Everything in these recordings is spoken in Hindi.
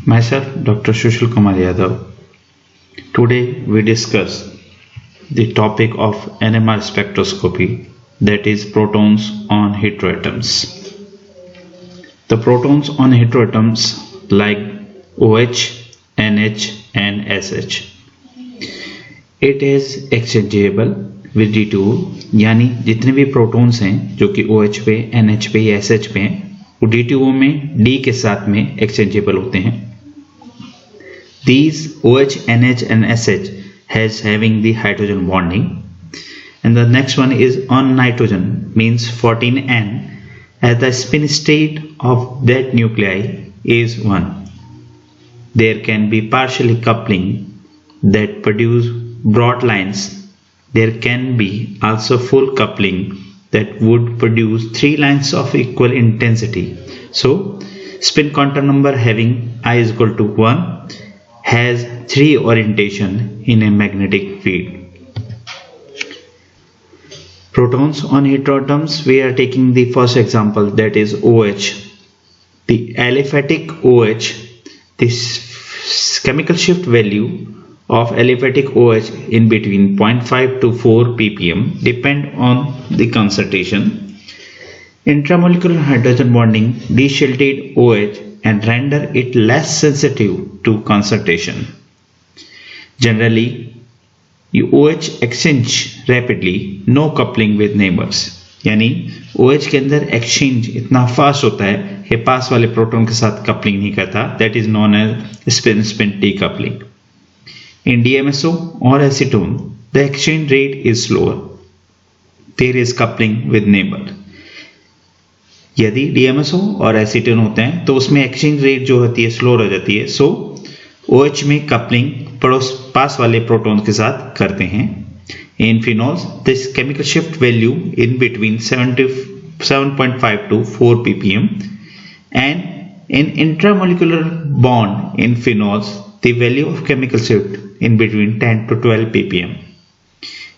Myself, Dr. Sushil Kumar Yadav. Today we discuss the topic of NMR spectroscopy, that is protons on heteroatoms. The protons on heteroatoms like OH, NH and SH. It is exchangeable with D2, यानी जितने भी प्रोटॉन्स हैं जो कि OH पे, NH पे या SH पे हैं वो D2O में D के साथ में एक्सचेंजेबल होते हैं. These OH, NH and SH has having the hydrogen bonding, and the next one is on nitrogen means 14N, as the spin state of that nuclei is 1. There can be partially coupling that produce broad lines. There can be also full coupling that would produce 3 lines of equal intensity. So spin quantum number having I is equal to 1 has 3 orientation in a magnetic field. Protons on heteroatoms, we are taking the first example, that is OH. The aliphatic OH, this chemical shift value of aliphatic OH in between 0.5 to 4 ppm depend on the concentration. Intramolecular hydrogen bonding desiltate OH and render it less sensitive to concentration. Generally, OH exchange rapidly, no coupling with neighbors. यानी OH के अंदर exchange इतना fast होता है कि पास वाले प्रोटॉन के साथ कपलिंग नहीं करता. That is known as spin-spin decoupling. In DMSO or acetone, the exchange rate is slower. There is coupling with neighbor. यदि DMSO और एसीटोन होते हैं तो उसमें एक्सचेंज रेट जो होती है स्लो हो जाती है. सो OH में कपलिंग पड़ोस पास वाले प्रोटॉन के साथ करते हैं. In phenols this chemical shift value in between 7.5 to 4 ppm, and in intramolecular bond in phenols the value of chemical shift in between 10 to 12 ppm.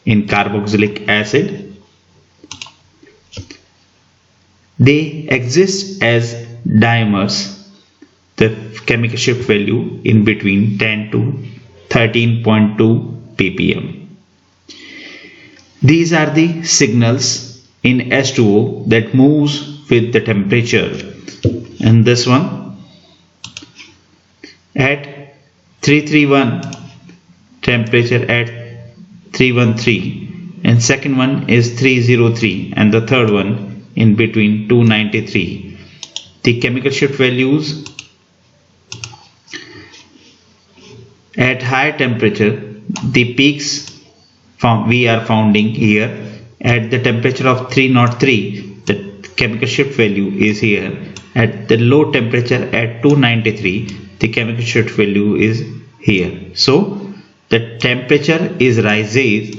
In carboxylic acid, they exist as dimers. The chemical shift value in between 10 to 13.2 ppm. These are the signals in H2O that moves with the temperature. And this one at 331, temperature at 313, and second one is 303, and the third one in between 293. The chemical shift values at higher temperature, the peaks we are finding here at the temperature of 303. The chemical shift value is here. At the low temperature at 293, the chemical shift value is here. So the temperature is rises,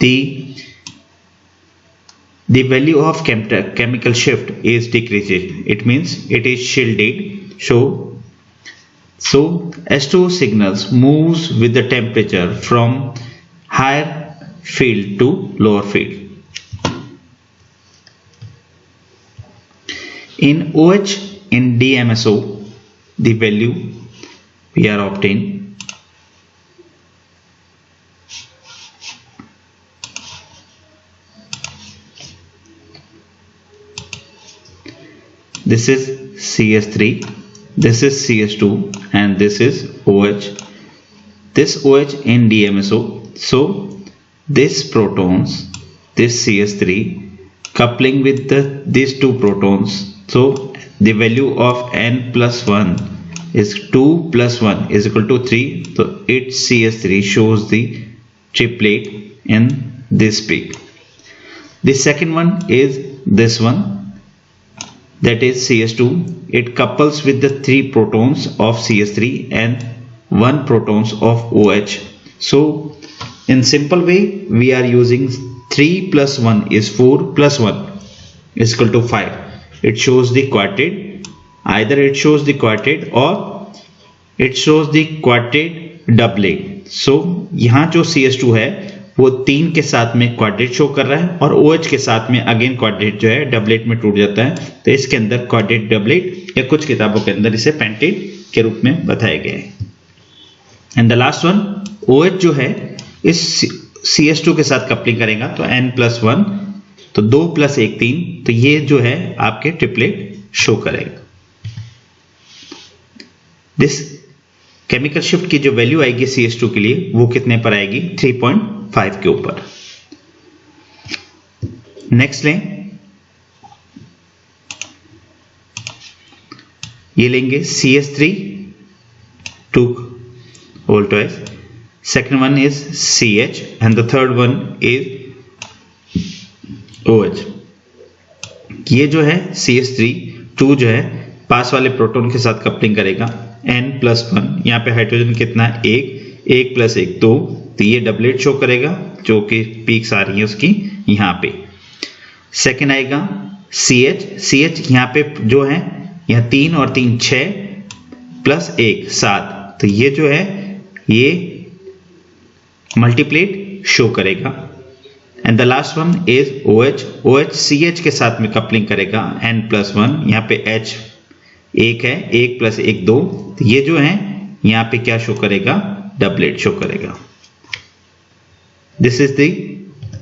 the value of chemical shift is decreases. It means it is shielded. So H2O signals moves with the temperature from higher field to lower field. In OH in DMSO, the value we are obtained this is CS3, this is CS2, and this is OH. This OH in DMSO. So this protons, this CS3 coupling with these two protons. So the value of N plus 1 is 2 plus 1 is equal to 3. So its CS3 shows the triplet in this peak. The second one is this one, that is CS2. It couples with the 3 protons of CS3 and 1 protons of OH. So in simple way we are using 3 plus 1 is 4 plus 1 is equal to 5. It shows the quartet. Either it shows the quartet or it shows the quartet doublet. So यहाँ जो CS2 है वो 3 के साथ में क्वाड्रेट शो कर रहा है और OH के साथ में अगेन क्वाड्रेट जो है डबलेट में टूट जाता है. तो इसके अंदर क्वाड्रेट डबलेट या कुछ किताबों के अंदर इसे पेंटेट के रूप में बताया गया है। And the last one OH जो है इस CH2 के साथ कपलिंग करेगा तो N+1, तो 2 + 1 3, तो ये जो है आपके ट्रिपलेट शो करेगा। दिस केमिकल शिफ्ट की जो वैल्यू आएगी CH2 के लिए वो कितने पर आएगी, 3.5 के ऊपर। नेक्स्ट लें, ये लेंगे CH3 2 whole twice, second one is CH and the third one is OH। ये जो है CH3 2 जो है पास वाले प्रोटॉन के साथ कपलिंग करेगा N+1, यहाँ पे हाइड्रोजन कितना, 1 + 1 2, तो ये डबलेट शो करेगा जो कि पीक्स आ रही है उसकी यहाँ पे। सेकेंड आएगा CH यहाँ पे जो है यहाँ 3 और 3 6 + 1 7, तो ये जो है ये मल्टीप्लेट शो करेगा। And the last one is OH CH के साथ में कपलिंग करेगा N+1, यहाँ पे H 1 है, 1 + 1 2, तो ये जो है यहाँ पे क्या शो करेगा, डबलेट शो करेगा। This is the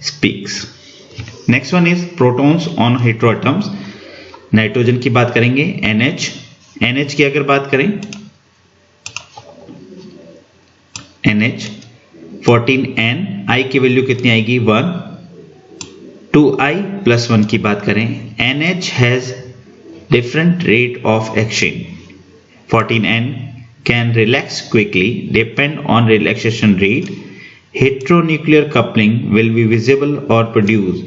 speaks. Next one is protons on heteroatoms. Nitrogen की बात करेंगे NH की अगर बात करें NH 14N, I की वैल्यू कितनी आएगी 1, 2I+1 की बात करें NH has different rate of exchange. 14N can relax quickly depend on relaxation rate. Heteronuclear coupling will be visible or produce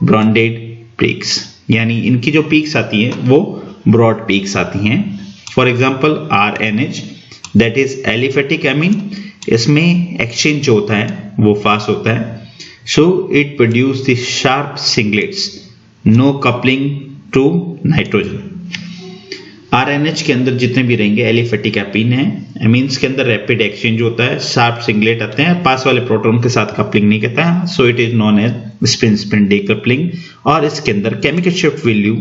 bonded peaks, यानी इनकी जो पीक्स आती हैं वो ब्रॉड पीक्स आती हैं। For example RNH that is aliphatic amine, इसमें एक्सचेंज जो होता है वो फास्ट होता है, so it produce the sharp singlets, no coupling to nitrogen. RNH के अंदर जितने भी रहेंगे एलिफेटिक एमीन है, एमीन्स के अंदर रैपिड एक्सचेंज होता है, शार्प सिंगलेट आते हैं, पास वाले प्रोटॉन के साथ कपलिंग नहीं करता है, so it is known as spin decoupling. और इसके अंदर केमिकल शिफ्ट वैल्यू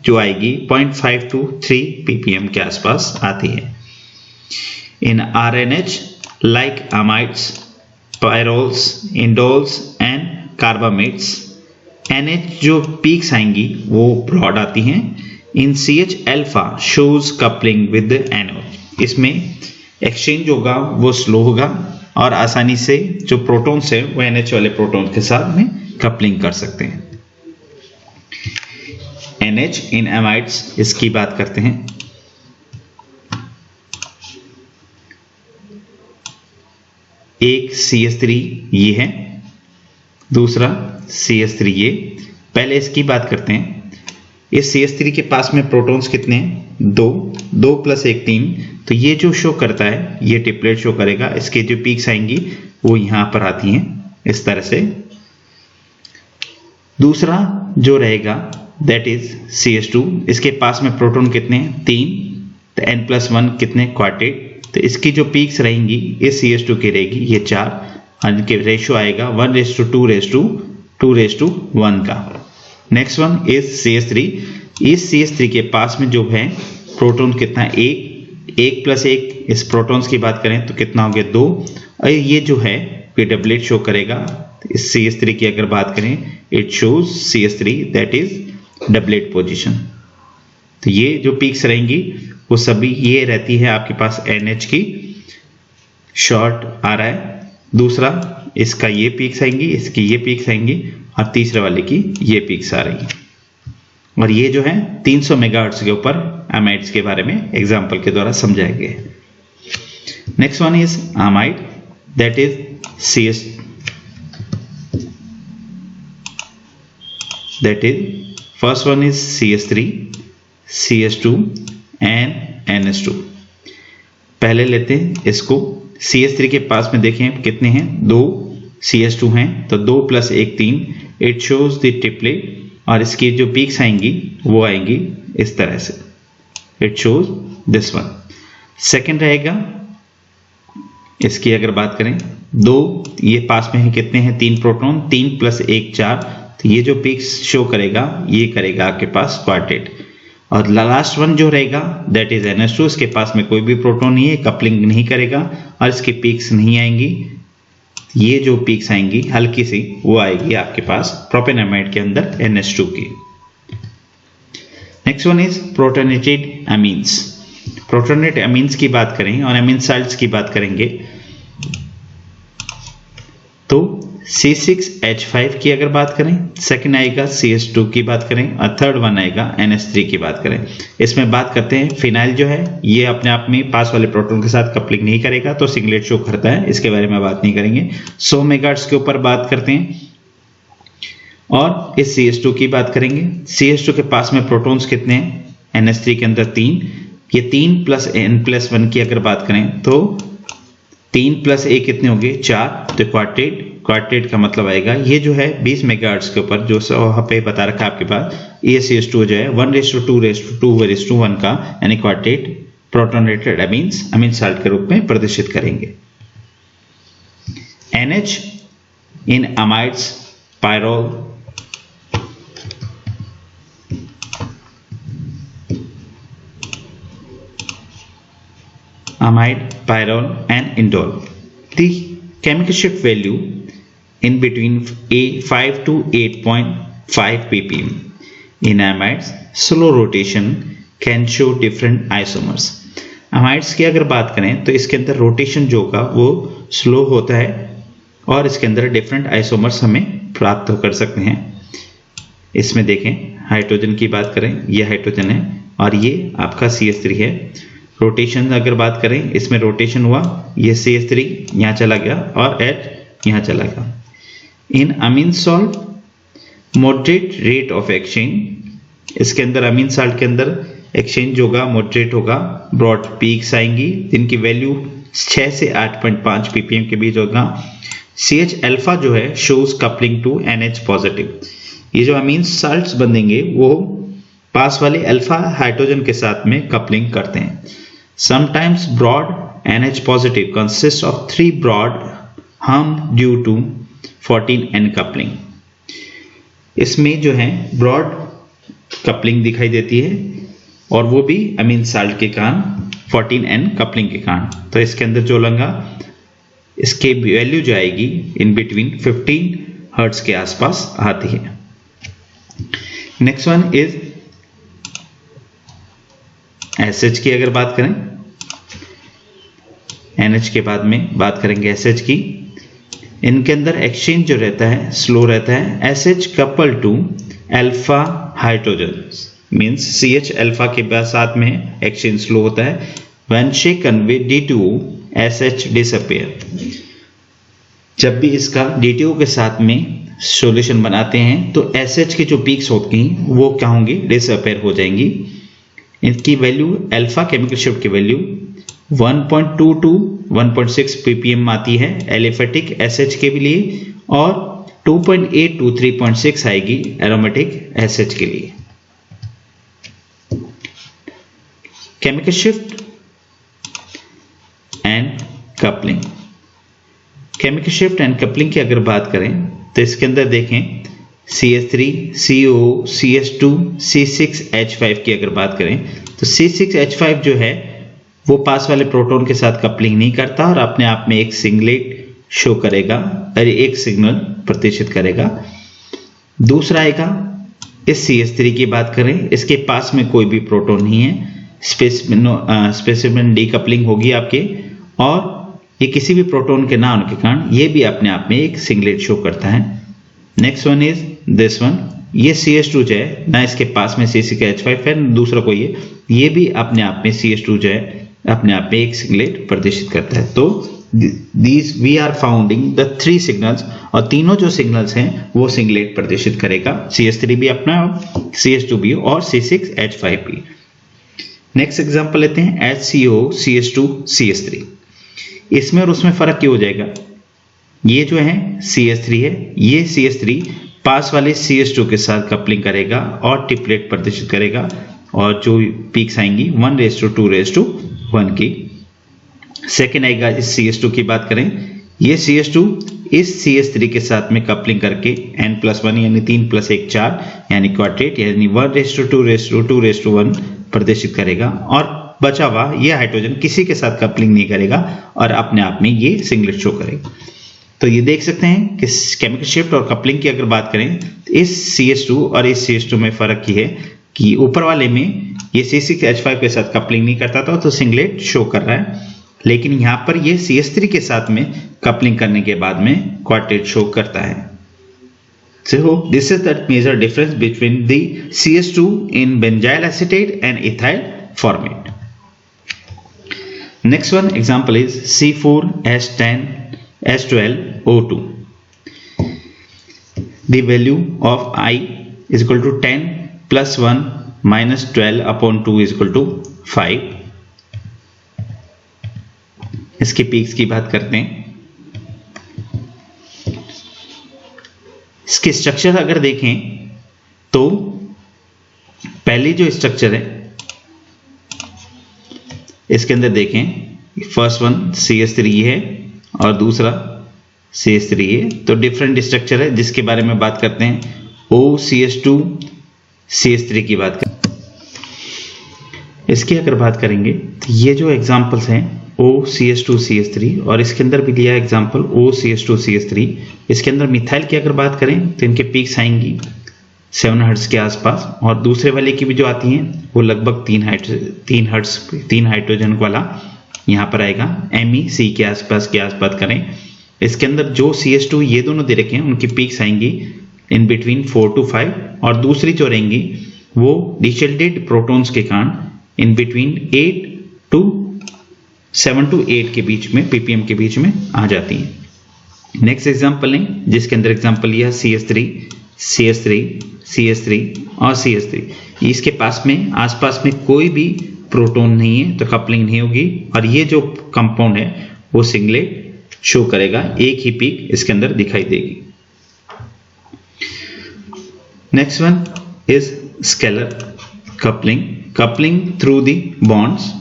जो आएगी 0.5 to 3 ppm के आसपास आती है। इन RNH like amides, pyrols, indoles and carbamates, NH जो पीक्स आएंगी वो ब्रॉड आती हैं। इन CH alpha shows coupling with NO, इसमें एक्सचेंज होगा वो स्लो होगा और आसानी से जो प्रोटॉन्स है वो NH वाले प्रोटॉन के साथ में कपलिंग कर सकते हैं। NH इन एमाइड्स, इसकी बात करते हैं। एक CH3 ये है, दूसरा CH3 ये। पहले इसकी बात करते हैं। इस CH3 के पास में प्रोटॉन्स कितने हैं, 2 + 1 3, तो ये जो शो करता है ये ट्रिपलेट शो करेगा। इसके जो पीक्स आएंगी वो यहां पर आती हैं इस तरह से। दूसरा जो रहेगा दैट इज CH2, इसके पास में प्रोटॉन कितने हैं 3, तो N+1 कितने क्वार्टेट, तो इसकी जो पीक्स रहेंगी इस CH2 की रहेगी ये 4, और इनके रेशियो आएगा 1:2:1 का। नेक्स्ट वन इज CH3, इस CH3 के पास में जो है प्रोटॉन कितना 1 + 1, इस प्रोटॉन्स की बात करें तो कितना हो गया 2, और ये जो है ये डबलेट शो करेगा। इस CH3 की अगर बात करें it shows CH3 that is doublet position. तो ये जो पीक्स रहेंगी वो सभी ये रहती है आपके पास NH की, शॉर्ट आ रहा है, दूसरा इसका ये पीक्स आएंगी, इसकी ये पीक्स आएंगी, और तीसरे वाले की ये पीक्स आ रही है। और ये जो है 300 मेगाहर्ट्ज के ऊपर एमाइड्स के बारे में एग्जांपल के द्वारा समझाए गए। Next one is amide that is CS, that is first one is CH3, CH2 and NH2। पहले लेते हैं इसको। CH3 के पास में देखें कितने हैं, 2 CH2 हैं, तो 2 + 1 3, इट शोज द ट्रिपलेट, और इसकी जो पीक्स आएंगी वो आएंगी इस तरह से, it shows this one. Second रहेगा इसकी अगर बात करें 2, ये पास में है कितने हैं 3 प्रोटॉन, 3 + 1 4, तो ये जो पीक्स शो करेगा ये करेगा आपके पास क्वार्टेट, और लास्ट वन जो रहेगा दैट इज NH2, इसके पास में कोई भी प्रोटॉन नहीं है, कपलिंग नहीं करेगा और इसकी पीक्स नहीं आएंगी। ये जो पीक्स आएंगी हल्की सी वो आएगी आपके पास प्रोपेनामाइड के अंदर NH2 की। Next one is protonated amines. Protonated amines की बात करें और अमीन साल्ट्स की बात करेंगे तो C6H5 की अगर बात करें, सेकंड आएगा CH2 की बात करें और थर्ड वन आएगा NH3 की बात करें। इसमें बात करते हैं फिनाइल जो है ये अपने आप में पास वाले प्रोटॉन के साथ कपलिंग नहीं करेगा तो सिंगलेट शो करता है, इसके बारे में बात नहीं करेंगे। 100 मेगाहर्ट्ज के ऊपर बात करते हैं और इस CH2 की बात करेंगे। CH2 के पास में प्रोटॉन्स कितने हैं? NH3 के अंदर 3, ये 3 प्लस N+1 की अगर बात करें तो 3 प्लस A कितने होंगे? 4, तो क्वार्टेट का मतलब आएगा ये जो है 20 मेगाहर्ट्ज के ऊपर जो वहां पे बता रखा है आपके पास, ये CH2 जो है 1:2:1 का यानी क्वार्टेट प्रोटोनेटेड अमीन साल्ट के रूप में प्रदर्शित करेंगे। NH in amides, pyrrole, amide, pyrrole and indole. The chemical shift value in between 5 to 8.5 ppm. In amides, slow rotation can show different isomers. Amides की अगर बात करें तो इसके अंदर रोटेशन जो होगा वो स्लो होता है और इसके अंदर डिफरेंट आइसोमर्स हमें प्राप्त कर सकते हैं। इसमें देखें हाइड्रोजन की बात करें, ये हाइड्रोजन है और ये आपका CH3 है। रोटेशन अगर बात करें इसमें रोटेशन हुआ, ये CH3 यहाँ चला गया और H यहाँ चला गया। In amine salt moderate rate of exchange, इसके अंदर अमीन साल्ट के अंदर एक्सचेंज होगा मॉडरेट होगा, ब्रॉड पीक्स आएंगी जिनकी वैल्यू 6 से 8.5 ppm के बीच होगा। CH अल्फा जो है shows coupling to NH positive. ये जो अमीन साल्ट्स बनेंगे वो पास वाले अल्फा हाइड्रोजन के साथ में कपलिंग करते हैं। Sometimes broad NH positive consists of 3 broad hump due to 14N coupling. इसमें जो है ब्रॉड कपलिंग दिखाई देती है और वो भी अमीन साल्ट के कारण 14N कपलिंग के कारण। तो इसके अंदर जो लगा इसके वैल्यू जो आएगी इन बिटवीन 15 हर्ट्ज के आसपास आती है। नेक्स्ट वन इज SH की अगर बात करें, NH के बाद में बात करेंगे SH की। इनके अंदर एक्सचेंज जो रहता है स्लो रहता है। SH couple to alpha hydrogen means CH alpha के साथ में एक्सचेंज स्लो होता है। When shaken with D2 SH disappear, जब भी इसका D2 के साथ में सॉल्यूशन बनाते हैं तो SH की जो पीक्स होती हैं वो क्या होंगी? डिसअपीयर हो जाएंगी। इसकी वैल्यू अल्फा केमिकल शिफ्ट की वैल्यू 1.2 to 1.6 ppm आती है एलिफेटिक SH के लिए और 2.8 to 3.6 आएगी एरोमेटिक SH के लिए। Chemical shift and coupling. Chemical shift and coupling की अगर बात करें तो इसके अंदर देखें CH3, CO, CH2, C6H5 की अगर बात करें तो C6H5 जो है वो पास वाले प्रोटॉन के साथ कपलिंग नहीं करता और अपने आप में एक सिंगलेट शो करेगा और एक सिग्नल प्रदर्शित करेगा। दूसरा आएगा इस CH3 की बात करें, इसके पास में कोई भी प्रोटॉन नहीं है, स्पेसिफिक डीकपलिंग होगी आपके और ये किसी भी प्रोटॉन के ना होने के कारण ये भी अपने आप में एक सिंगलेट शो करता है। Next one is this one, ये CH2 जो है ना इसके पास में C6H5 है दूसरा कोई है, ये भी अपने आप में CH2 जो है अपने आप में एक सिंगलेट प्रदर्शित करता है। तो these we are founding the 3 signals और तीनों जो सिग्नल्स हैं वो सिंगलेट प्रदर्शित करेगा, CH3 भी अपना CH2 भी और C6H5 भी। नेक्स्ट एग्जांपल लेते हैं HCO CH2 CH3। इसमें और उसमें फर्क क्या हो जाएगा? ये जो है CH3 है, ये CH3 पास वाले CH2 के साथ कपलिंग करेगा और ट्रिपलेट प्रदर्शित करेगा और जो पीक्स आएंगी 1:2:1 की। सेकेंड आएगा इस CH2 की बात करें, ये CH2 इस CH3 के साथ में कपलिंग करके N+1 यानी 3 + 1 4 यानी क्वार्टेट यानी 1:2:2:1 प्रदर्शित करेगा और बचा हुआ ये हाइड्रोजन किसी के साथ कपलिंग नहीं करेगा और अपने आप में ये सिंगलेट शो करेगा। तो ये देख सकते हैं कि केमिकल शिफ्ट और कपलिंग की अगर बात करें तो इस CH2 और इस CH2 में फर्क ये है कि ऊपर वाले में ये C6H5 के साथ कपलिंग नहीं करता था तो सिंगलेट शो कर रहा है, लेकिन यहाँ पर ये CH3 के साथ में कपलिंग करने के बाद में क्वार्टेट शो करता है। So this is the major difference between the CH2 in benzyl acetate and ethyl formate. Next one example is C4H10H12O2. The value of I is equal to 10 plus 1 minus 12 upon 2 is equal to 5. इसके पीक्स की बात करते हैं। इसके स्ट्रक्चर अगर देखें तो पहली जो स्ट्रक्चर है इसके अंदर देखें, फर्स्ट वन CH3 है और दूसरा CH3 है, तो डिफरेंट स्ट्रक्चर है जिसके बारे में बात करते हैं। OCH2 CH3 की बात करें, इसकी अगर बात करेंगे तो ये जो एग्जांपल्स हैं OCH2 CH3 और इसके अंदर भी दिया एग्जांपल OCH2 CH3। इसके अंदर मिथाइल की अगर बात करें तो इनके पीक्स आएंगी 7 हर्ट्ज के आसपास और दूसरे वाले की भी जो आती हैं वो लगभग 3 हर्ट्ज 3 हाइड्रोजन वाला यहाँ पर आएगा। MEC के आसपास करें, इसके अंदर जो CH2 ये दोनों दे रखे हैं उनकी पीक्स आएंगी इन बिटवीन 4 to 5 और दूसरी जो रहेंगी वो डिशेल्टेड प्रोटॉन्स के कारण इन बिटवीन 7 to 8 के बीच में ppm के बीच में आ जाती हैं। नेक्स्ट एग्जांपल लें जिसके अंदर एग्जांपल यह CH3 और CH3। इसके पास में आसपास में कोई भी प्रोटॉन नहीं है तो कपलिंग नहीं होगी और ये जो कंपाउंड है वो सिंगलेट शो करेगा, एक ही पीक इसके अंदर दिखाई देगी। Next one is scalar coupling through the bonds.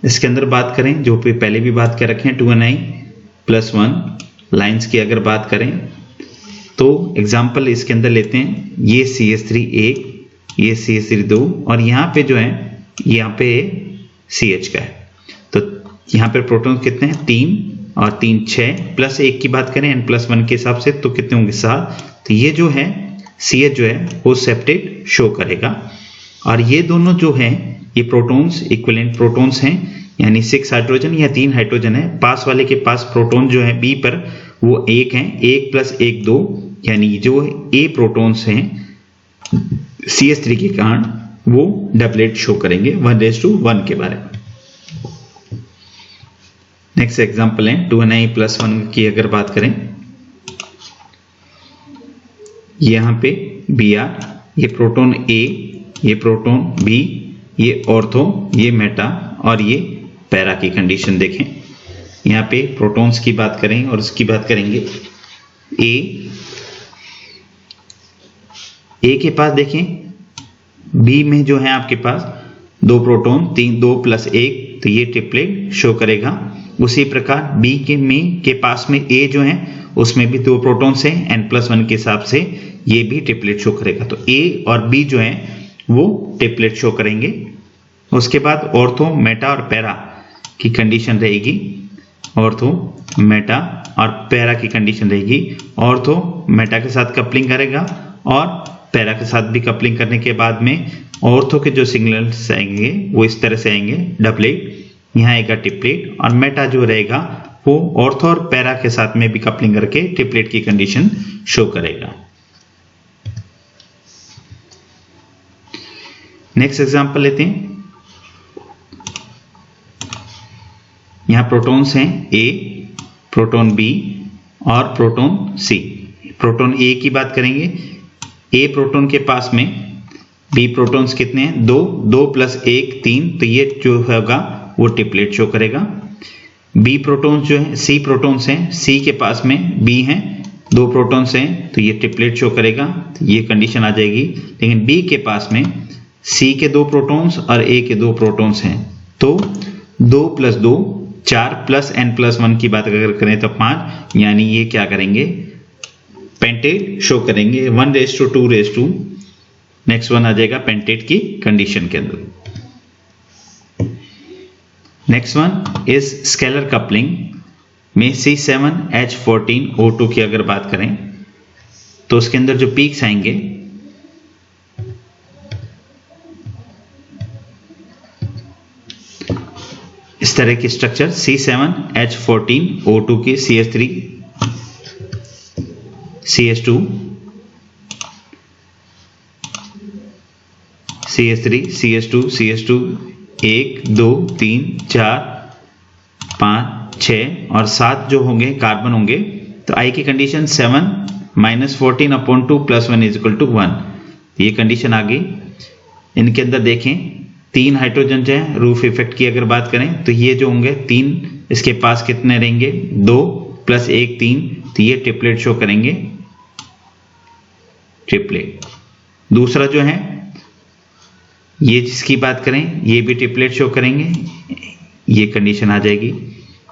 इसके अंदर बात करें जो पहले भी बात कर रखे हैं 2Ni+1 लाइंस की अगर बात करें तो एग्जांपल इसके अंदर लेते हैं, ये CH3 1, ये CH3 2 और यहाँ पे जो है यहाँ पे CH का है। तो यहाँ पे प्रोटॉन कितने हैं 3 और 3 6 प्लस 1 की बात करें N+1 के हिसाब से तो कितने होंगे 7। तो ये जो है CH जो है वो सेप्टेट शो करेगा और ये दोनों जो है ये प्रोटॉन्स इक्विवेलेंट प्रोटॉन्स हैं, यानी 6 हाइड्रोजन या 3 हाइड्रोजन है। पास वाले के पास प्रोटॉन जो है B पर वो 1 है, 1 + 1 2 यानी जो A प्रोटॉन्स हैं CH3 के कारण वो डबलेट शो करेंगे 1:1 के बारे में। नेक्स्ट एग्जांपल है 2Ni+1 की अगर बात करें, यहाँ पे Br, ये प्रोटॉन A, ये प्रोटॉन B, ये ऑर्थो, ये मेटा और ये पैरा की कंडीशन देखें। यहाँ पे प्रोटॉन्स की बात करें और उसकी बात करेंगे A के पास देखें B में जो है आपके पास 2 प्रोटॉन 2 + 1 तो ये ट्रिपलेट शो करेगा। उसी प्रकार B के पास में A जो है उसमें भी 2 प्रोटॉन्स हैं N+1 के हिसाब से, ये भी ट्रिपलेट शो करेगा। तो A और B जो है वो ट्रिपलेट शो करेंगे। उसके बाद ऑर्थो, मेटा और पैरा की कंडीशन रहेगी। ऑर्थो, मेटा और पैरा की कंडीशन रहेगी। ऑर्थो मेटा के साथ कपलिंग करेगा और पैरा के साथ भी कपलिंग करने के बाद में ऑर्थो के जो सिग्नल्स आएंगे वो इस तरह से आएंगे डबलेट, यहाँ आएगा ट्रिपलेट और मेटा जो रहेगा वो ऑर्थो और पैरा के साथ में भी कपलिंग करके ट्रिपलेट की कंडीशन शो करेगा। नेक्स्ट एग्जांपल लेते हैं, यहाँ प्रोटॉन्स हैं A, प्रोटॉन B और प्रोटॉन C। प्रोटॉन A की बात करेंगे, A प्रोटॉन के पास में B प्रोटॉन्स कितने हैं 2 + 1 3 तो ये जो होगा वो ट्रिपलेट शो करेगा। B प्रोटॉन्स जो है C प्रोटॉन्स हैं, C के पास में B हैं 2 प्रोटॉन्स हैं तो ये ट्रिपलेट शो करेगा, तो ये कंडीशन आ जाएगी। लेकिन B के पास में C के 2 प्रोटॉन्स और A के 2 प्रोटॉन्स हैं तो 2 + 2 4 प्लस n+1 की बात अगर करें तो 5, यानी ये क्या करेंगे, पेंटेट शो करेंगे 1:2:, नेक्स्ट वन आ जाएगा पेंटेट की कंडीशन के अंदर। Next one is scalar coupling में C7H14O2 की अगर बात करें तो उसके अंदर जो पीक्स आएंगे इस तरह की स्ट्रक्चर C7H14O2 की CH3 CH2 CH3 CH2 CH2 1 2 3 4 5 6 और 7 जो होंगे कार्बन होंगे, तो आई की कंडीशन 7 - 14/2 + 1 = 1, ये कंडीशन आ गई। इनके अंदर देखें 3 हाइड्रोजन जो है, रूफ इफेक्ट की अगर बात करें तो ये जो होंगे 3, इसके पास कितने रहेंगे 2 + 1 3, तो ये ट्रिपलेट शो करेंगे, ट्रिपलेट। दूसरा जो है ये जिसकी बात करें ये भी ट्रिपलेट शो करेंगे, ये कंडीशन आ जाएगी।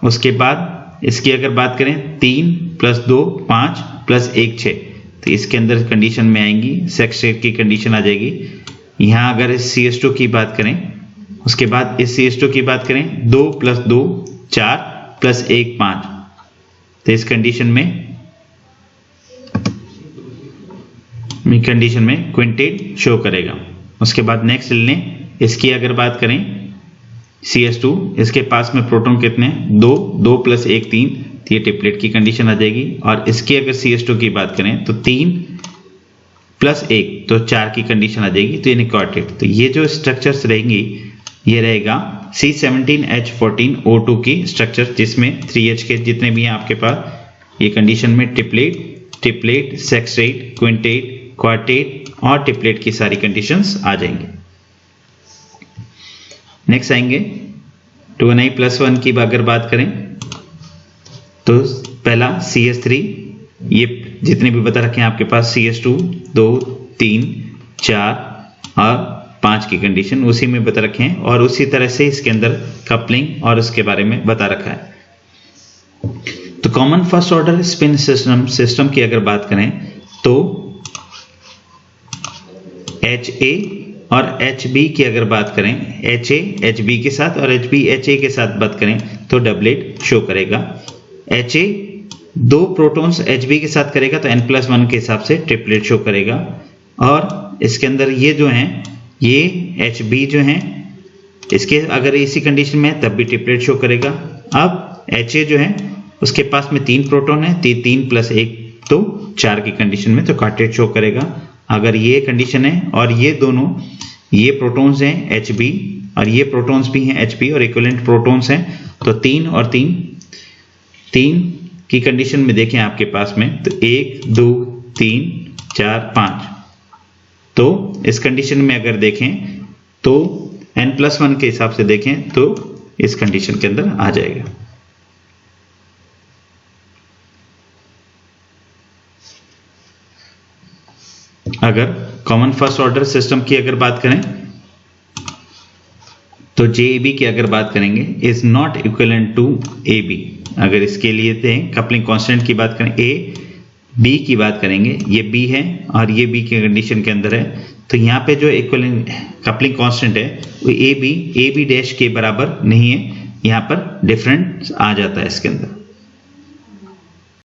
उसके बाद इसकी अगर बात करें 3 + 2 5 + 1 6, तो इसके अंदर कंडीशन में आएंगी सेक्सटेट की कंडीशन आ जाएगी। यहाँ अगर इस CH2 की बात करें, उसके बाद इस CH2 की बात करें 2 + 2 4 + 1 5, तो इस कंडीशन में क्विंटेट शो करेगा। उसके बाद नेक्स्ट लें, इसकी अगर बात करें CH2, इसके पास में प्रोटॉन कितने 2 2 + 1 3, तो ये ट्रिपलेट की कंडीशन आ जाएगी। और इसकी अगर CH2 की बात करें तो 3 + 1, तो 4 की कंडीशन आ जाएगी, तो यानी क्वार्टेट। तो ये जो स्ट्रक्चर्स रहेंगी ये रहेगा C17H14O2 की स्ट्रक्चर, जिसमें 3H के जितने भी हैं आपके पास ये कंडीशन में ट्रिपलेट सेक्सटेट क्विंटेट क्वार्टेट और ट्रिपलेट की सारी कंडीशंस आ जाएंगी। नेक्स्ट आएंगे 2Ni+1 की अगर बात करें तो पहला CH3, ये जितने भी बता रखे हैं आपके पास CH2 2 3 4 और 5 की कंडीशन उसी में बता रखे हैं, और उसी तरह से इसके अंदर कपलिंग और उसके बारे में बता रखा है। तो common first order spin system की अगर बात करें तो HA और HB की अगर बात करें, HA HB के साथ और HB HA के साथ बात करें तो डबलेट शो करेगा। HA 2 प्रोटॉन्स HB के साथ करेगा तो n+1 के हिसाब से ट्रिपलेट शो करेगा। और इसके अंदर ये जो हैं ये HB जो हैं इसके अगर इसी कंडीशन में है तब भी ट्रिपलेट शो करेगा। अब HA जो है उसके पास में 3 प्रोटॉन है, 3 + 1 तो 4 की कंडीशन में तो क्वार्टेट शो करेगा। अगर ये कंडीशन है और ये दोनों ये प्रोटॉन्स हैं HB और ये प्रोटॉन्स भी हैं HB और इक्विवेलेंट प्रोटॉन्स हैं, तो 3 और 3 की कंडीशन में देखें आपके पास में तो 1 2 3 4 5, तो इस कंडीशन में अगर देखें तो n+1 के हिसाब से देखें तो इस कंडीशन के अंदर आ जाएगा। अगर कॉमन फर्स्ट ऑर्डर सिस्टम की अगर बात करें तो JAB की अगर बात करेंगे is not equivalent to AB। अगर इसके लिए दें कपलिंग कांस्टेंट की बात करें A B की बात करेंगे, ये B है और ये B की कंडीशन के अंदर है, तो यहाँ पे जो इक्विवेलेंट कपलिंग कांस्टेंट है वो AB डैश के बराबर नहीं है, यहाँ पर डिफरेंस आ जाता है इसके अंदर।